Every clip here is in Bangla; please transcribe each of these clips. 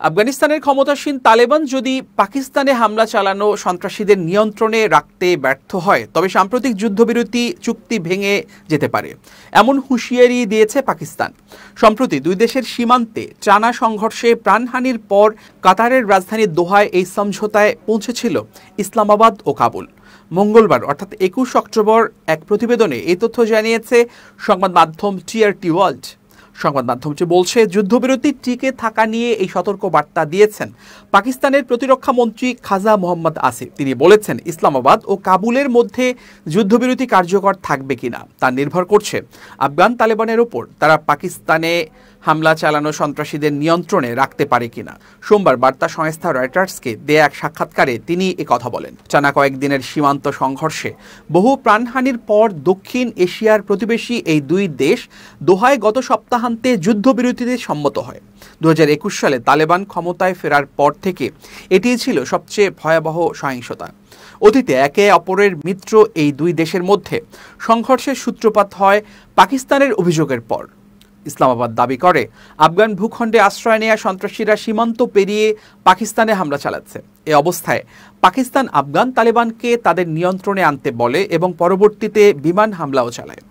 আফগানিস্তানের ক্ষমতাসীন তালেবান যদি পাকিস্তানে হামলা চালানো সন্ত্রাসীদের নিয়ন্ত্রণে রাখতে ব্যর্থ হয় তবে সাম্প্রতিক যুদ্ধবিরতি চুক্তি ভেঙে যেতে পারে এমন হুঁশিয়ারি দিয়েছে পাকিস্তান। সম্প্রতি দুই দেশের সীমান্তে টানা সংঘর্ষে প্রাণহানির পর কাতারের রাজধানী দোহায় এই সমঝোতায় পৌঁছেছিল ইসলামাবাদ ও কাবুল। মঙ্গলবার অর্থাৎ ২১ অক্টোবর এক প্রতিবেদনে এই তথ্য জানিয়েছে সংবাদ মাধ্যম টিআরটি ওয়ার্ল্ড। সংবাদ মাধ্যমটি বলছে, যুদ্ধবিরতি টিকে থাকা নিয়ে এই সতর্ক বার্তা দিয়েছেন পাকিস্তানের প্রতিরক্ষা মন্ত্রী খাজা মোহাম্মদ আসিফ। তিনি বলেছেন, ইসলামাবাদ ও কাবুলের মধ্যে যুদ্ধবিরতি কার্যকর থাকবে কিনা তা নির্ভর করছে আফগান তালেবানের উপর তারা পাকিস্তানে হামলা চালানো সন্ত্রাসীদের নিয়ন্ত্রণে রাখতে পারে কিনা। সোমবার বার্তা সংস্থা রয়টার্সকে দেয়া এক সাক্ষাৎকারে তিনি কথা বলেন। টানা কয়েকদিনের সীমান্ত সংঘর্ষে বহু প্রাণহানির পর দক্ষিণ এশিয়ার প্রতিবেশী এই দুই দেশ দোহায় গত সপ্তাহান্তে যুদ্ধবিরতিতে সম্মত হয়। ২০২১ সালে তালেবান ক্ষমতায় ফেরার পর থেকে এটি ছিল সবচেয়ে ভয়াবহ সহিংসতা। অতীতে একে অপরের মিত্র এই দুই দেশের মধ্যে সংঘর্ষের সূত্রপাত হয় পাকিস্তানের অভিযোগের পর। ইসলামাবাদ দাবি করে, আফগান ভূখণ্ডে আশ্রয় নেয়া সন্ত্রাসীরা সীমান্ত পেরিয়ে পাকিস্তানে হামলা চালাচ্ছে। এ অবস্থায় পাকিস্তান আফগান তালেবানকে তাদের নিয়ন্ত্রণে আনতে বলে এবং পরবর্তীতে বিমান হামলাও চালায়।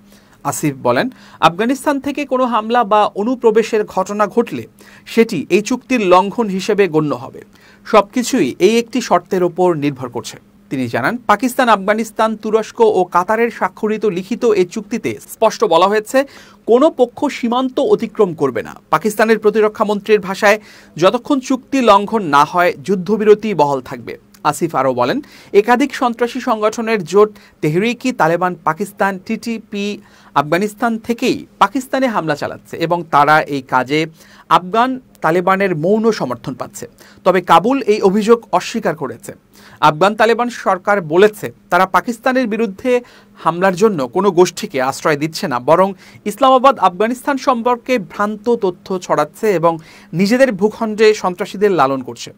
আসিফ বলেন, আফগানিস্তান থেকে কোনো হামলা বা অনুপ্রবেশের ঘটনা ঘটলে সেটি এই চুক্তির লঙ্ঘন হিসেবে গণ্য হবে। সবকিছুই এই একটি শর্তের ওপর নির্ভর করছে। তিনি জানান, পাকিস্তান, আফগানিস্তান, তুরস্ক ও কাতারের স্বাক্ষরিত লিখিত এই চুক্তিতে স্পষ্ট বলা হয়েছে কোনো পক্ষ সীমান্ত অতিক্রম করবে না। পাকিস্তানের প্রতিরক্ষা মন্ত্রীর ভাষায়, যতক্ষণ চুক্তি লঙ্ঘন না হয় যুদ্ধবিরতি বহাল থাকবে। আসিফ আরও বলেন, একাধিক সন্ত্রাসী সংগঠনের জোট তেহরিকি তালেবান পাকিস্তান টিটিপি আফগানিস্তান থেকেই পাকিস্তানে হামলা চালাচ্ছে এবং তারা এই কাজে আফগান তালেবানের মৌন সমর্থন পাচ্ছে। তবে কাবুল এই অভিযোগ অস্বীকার করেছে। আফগান তালেবান সরকার বলেছে তারা পাকিস্তানের বিরুদ্ধে হামলার জন্য কোনো গোষ্ঠীকে আশ্রয় দিচ্ছে না, বরং ইসলামাবাদ আফগানিস্তান সম্পর্কে ভ্রান্ত তথ্য ছড়াচ্ছে এবং নিজেদের ভূখণ্ডে সন্ত্রাসীদের লালন করছে।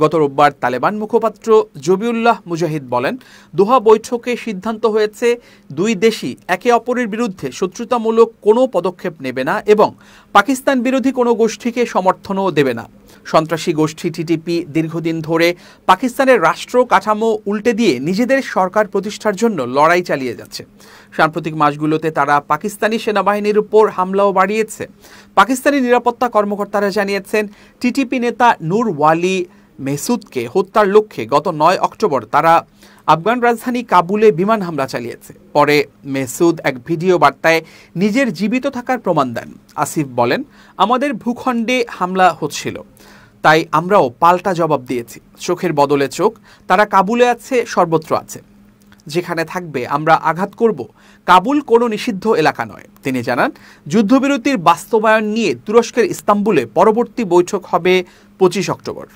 গত রোববার তালেবান মুখপাত্র জবিউল্লাহ মুজাহিদ বলেন, দোহা বৈঠকে সিদ্ধান্ত হয়েছে দুই দেশই একে অপরের বিরুদ্ধে শত্রুতামূলক কোনো পদক্ষেপ নেবে না এবং পাকিস্তান বিরোধী কোনো গোষ্ঠীকে সমর্থনও দেবে না। সন্ত্রাসী গোষ্ঠী টিটিপি দীর্ঘদিন ধরে পাকিস্তানের রাষ্ট্র কাঠামো উল্টে দিয়ে নিজেদের সরকার প্রতিষ্ঠার জন্য লড়াই চালিয়ে যাচ্ছে। সাম্প্রতিক মাসগুলোতে তারা পাকিস্তানি সেনাবাহিনীর উপর হামলাও বাড়িয়েছে। পাকিস্তানি নিরাপত্তা কর্মকর্তারা জানিয়েছেন, টিটিপি নেতা নূর ওয়ালি মেসুদকে হত্যার লক্ষ্যে গত ৯ অক্টোবর তারা আফগান রাজধানী কাবুলে বিমান হামলা চালিয়েছে। পরে মেসুদ এক ভিডিও বার্তায় নিজের জীবিত থাকার প্রমাণ দেন। আসিফ বলেন, আমাদের ভূখণ্ডে হামলা হচ্ছিল, তাই আমরাও পাল্টা জবাব দিয়েছি। চোখের বদলে চোখ, তারা কাবুলে আছে, সর্বত্র আছে, যেখানে থাকবে আমরা আঘাত করব। কাবুল কোনো নিষিদ্ধ এলাকা নয়। তিনি জানান, যুদ্ধবিরতির বাস্তবায়ন নিয়ে তুরস্কের ইস্তাম্বুলে পরবর্তী বৈঠক হবে ২৫ অক্টোবর।